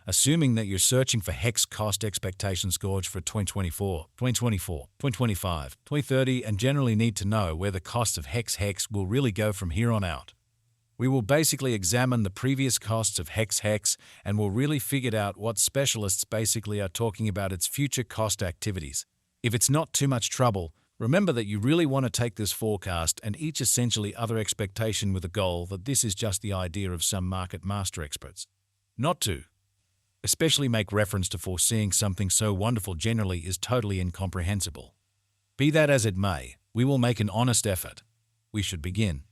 Assuming that you're searching for hex cost expectation scores for 2024, 2024, 2025, 2030 and generally need to know where the cost of hex will really go from here on out. We will basically examine the previous costs of hex and will really figure out what specialists basically are talking about its future cost activities. If it's not too much trouble, remember that you really want to take this forecast and each essentially other expectation with a goal that this is just the idea of some market master experts. Not to especially make reference to foreseeing something so wonderful generally is totally incomprehensible. Be that as it may, we will make an honest effort. We should begin.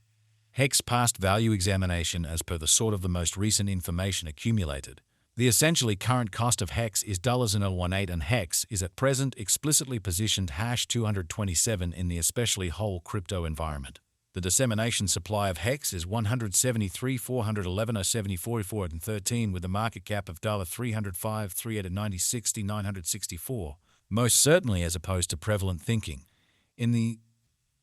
Hex past value examination as per the sort of the most recent information accumulated. The essentially current cost of hex is $0.018 and hex is at present explicitly positioned #227 in the especially whole crypto environment. The dissemination supply of hex is 173,411,074,413 with a market cap of $305, 390, 60, 964, most certainly as opposed to prevalent thinking. In the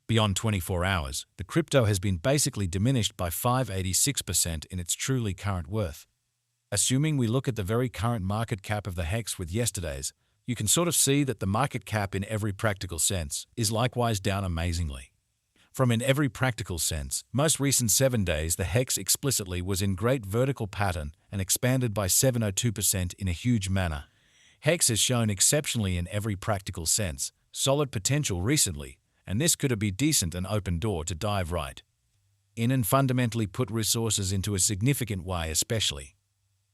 beyond 24 hours, the crypto has been basically diminished by 586% in its truly current worth. Assuming we look at the very current market cap of the hex with yesterday's, you can sort of see that the market cap in every practical sense is likewise down amazingly. From in every practical sense, most recent 7 days the hex explicitly was in great vertical pattern and expanded by 702% in a huge manner. Hex has shown exceptionally in every practical sense, solid potential recently, and this could be decent an open door to dive right in and fundamentally put resources into a significant way especially.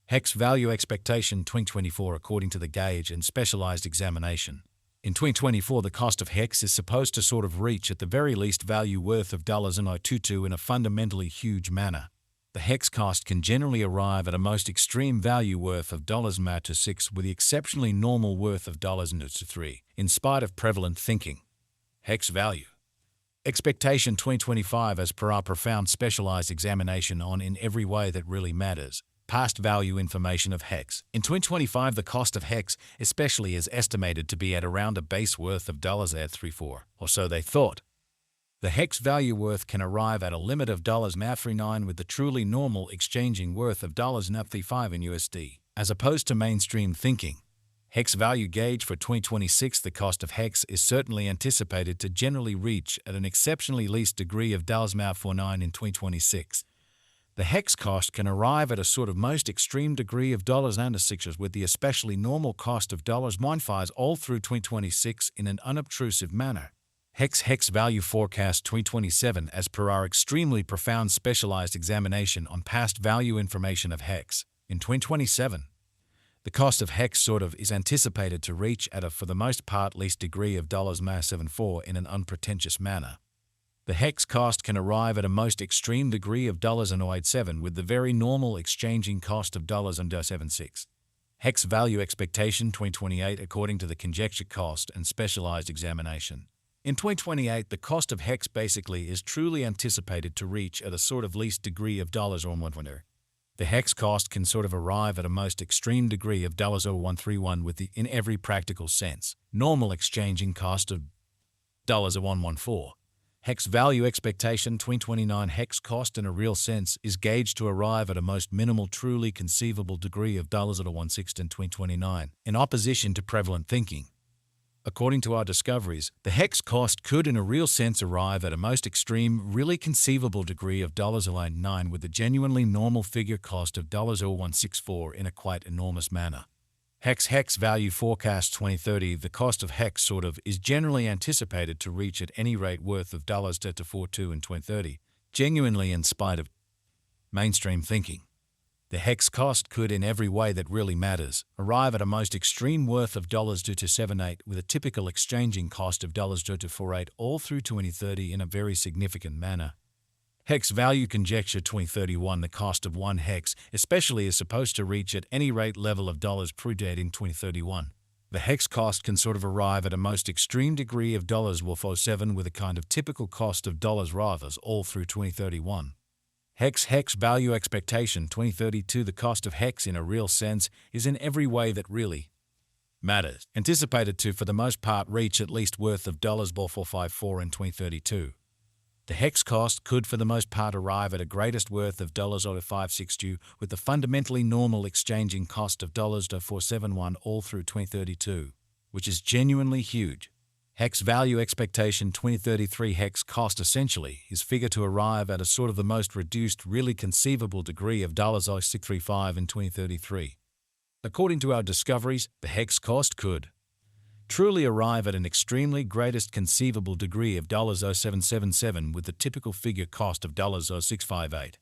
Hex value expectation 2024 according to the gauge and specialized examination. In 2024, the cost of hex is supposed to sort of reach at the very least value worth of $0.022 in a fundamentally huge manner. The hex cost can generally arrive at a most extreme value worth of $0.06 with the exceptionally normal worth of $0.03, in spite of prevalent thinking. Hex value expectation 2025 as per our profound specialized examination on in every way that really matters. Past value information of hex. In 2025, the cost of hex especially is estimated to be at around a base worth of $0.34, or so they thought. The hex value worth can arrive at a limit of $0.39 with the truly normal exchanging worth of $0.35 in USD, as opposed to mainstream thinking. Hex value gauge for 2026, the cost of hex is certainly anticipated to generally reach at an exceptionally least degree of $0.49 in 2026. The hex cost can arrive at a sort of most extreme degree of $0.96 with the especially normal cost of $0.15 all through 2026 in an unobtrusive manner. Hex value forecast 2027 as per our extremely profound specialized examination on past value information of hex. In 2027, the cost of hex sort of is anticipated to reach at a for the most part least degree of $0.74 in an unpretentious manner. The hex cost can arrive at a most extreme degree of $0.87 with the very normal exchanging cost of $0.76. Hex value expectation 2028 according to the conjecture cost and specialized examination. In 2028, the cost of hex basically is truly anticipated to reach at a sort of least degree of $1. The hex cost can sort of arrive at a most extreme degree of $131 with the in every practical sense normal exchanging cost of $114. Hex value expectation 2029 hex cost in a real sense is gauged to arrive at a most minimal truly conceivable degree of $1.16 in 2029, in opposition to prevalent thinking. According to our discoveries, the hex cost could in a real sense arrive at a most extreme, really conceivable degree of $0.9 with a genuinely normal figure cost of $0.164 in a quite enormous manner. Hex value forecast 2030, the cost of hex sort of is generally anticipated to reach at any rate worth of $0.42 in 2030, genuinely in spite of mainstream thinking. The hex cost could in every way that really matters arrive at a most extreme worth of $2.78 with a typical exchanging cost of $2.48 all through 2030 in a very significant manner. Hex value conjecture 2031, the cost of one hex especially is supposed to reach at any rate level of dollars per date in 2031. The hex cost can sort of arrive at a most extreme degree of $1.47 with a kind of typical cost of dollars rathers all through 2031. Hex value expectation 2032, the cost of hex in a real sense is in every way that really matters anticipated to for the most part reach at least worth of $454 in 2032. The hex cost could for the most part arrive at a greatest worth of $562 with the fundamentally normal exchanging cost of $471 all through 2032, which is genuinely huge. Hex value expectation 2033 hex cost essentially is figured to arrive at a sort of the most reduced really conceivable degree of $635 in 2033. According to our discoveries, the hex cost could truly arrive at an extremely greatest conceivable degree of $0777 with the typical figure cost of $0658.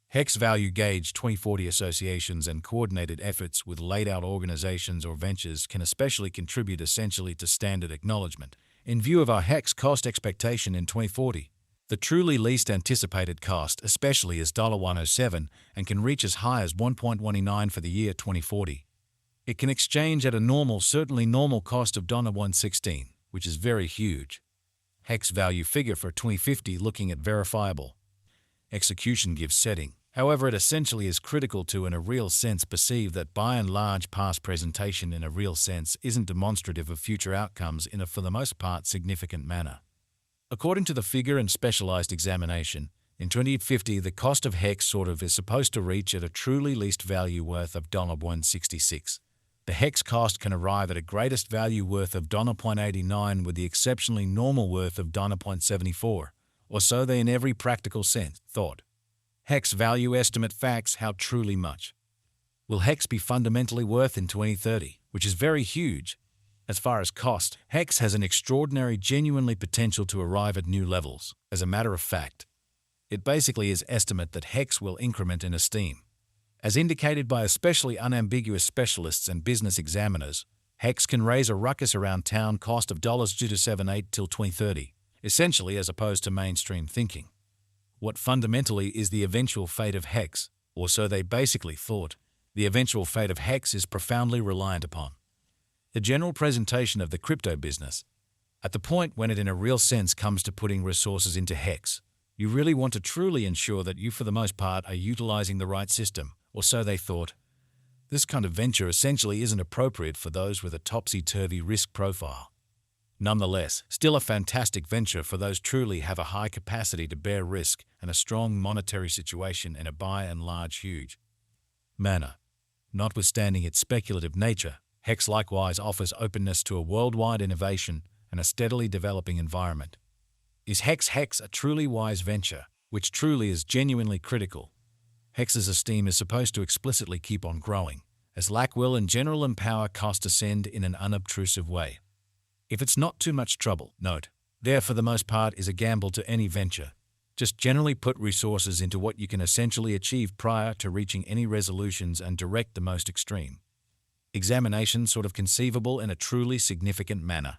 Hex value gauge 2040 associations and coordinated efforts with laid-out organizations or ventures can especially contribute essentially to standard acknowledgement. In view of our hex cost expectation in 2040, the truly least anticipated cost especially is $107 and can reach as high as $1.19 for the year 2040. It can exchange at a normal, certainly normal cost of $116, which is very huge. Hex value figure for 2050 looking at verifiable execution gives setting. However, it essentially is critical to, in a real sense, perceive that by and large past presentation in a real sense isn't demonstrative of future outcomes in a for the most part significant manner. According to the figure and specialized examination, in 2050 the cost of hex sort of is supposed to reach at a truly least value worth of $166. The hex cost can arrive at a greatest value worth of $0.89 with the exceptionally normal worth of $0.74, or so they in every practical sense thought. Hex value estimate facts how truly much will hex be fundamentally worth in 2030, which is very huge. As far as cost, hex has an extraordinary genuinely potential to arrive at new levels. As a matter of fact, it basically is estimate that hex will increment in esteem. As indicated by especially unambiguous specialists and business examiners, hex can raise a ruckus around town cost of $278 till 2030, essentially as opposed to mainstream thinking. What fundamentally is the eventual fate of hex, or so they basically thought, the eventual fate of hex is profoundly reliant upon the general presentation of the crypto business. At the point when it in a real sense comes to putting resources into hex, you really want to truly ensure that you for the most part are utilizing the right system, or so they thought. This kind of venture essentially isn't appropriate for those with a topsy-turvy risk profile. Nonetheless, still a fantastic venture for those truly have a high capacity to bear risk and a strong monetary situation in a by and large huge manner. Notwithstanding its speculative nature, hex likewise offers openness to a worldwide innovation and a steadily developing environment. Is hex a truly wise venture, which truly is genuinely critical? Hex's esteem is supposed to explicitly keep on growing, as lack will and general empower cost ascend in an unobtrusive way. If it's not too much trouble, note, there for the most part is a gamble to any venture. Just generally put resources into what you can essentially achieve prior to reaching any resolutions and direct the most extreme examination sort of conceivable in a truly significant manner.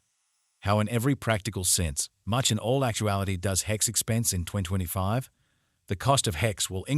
How in every practical sense, much in all actuality does hex expense in 2025? The cost of hex will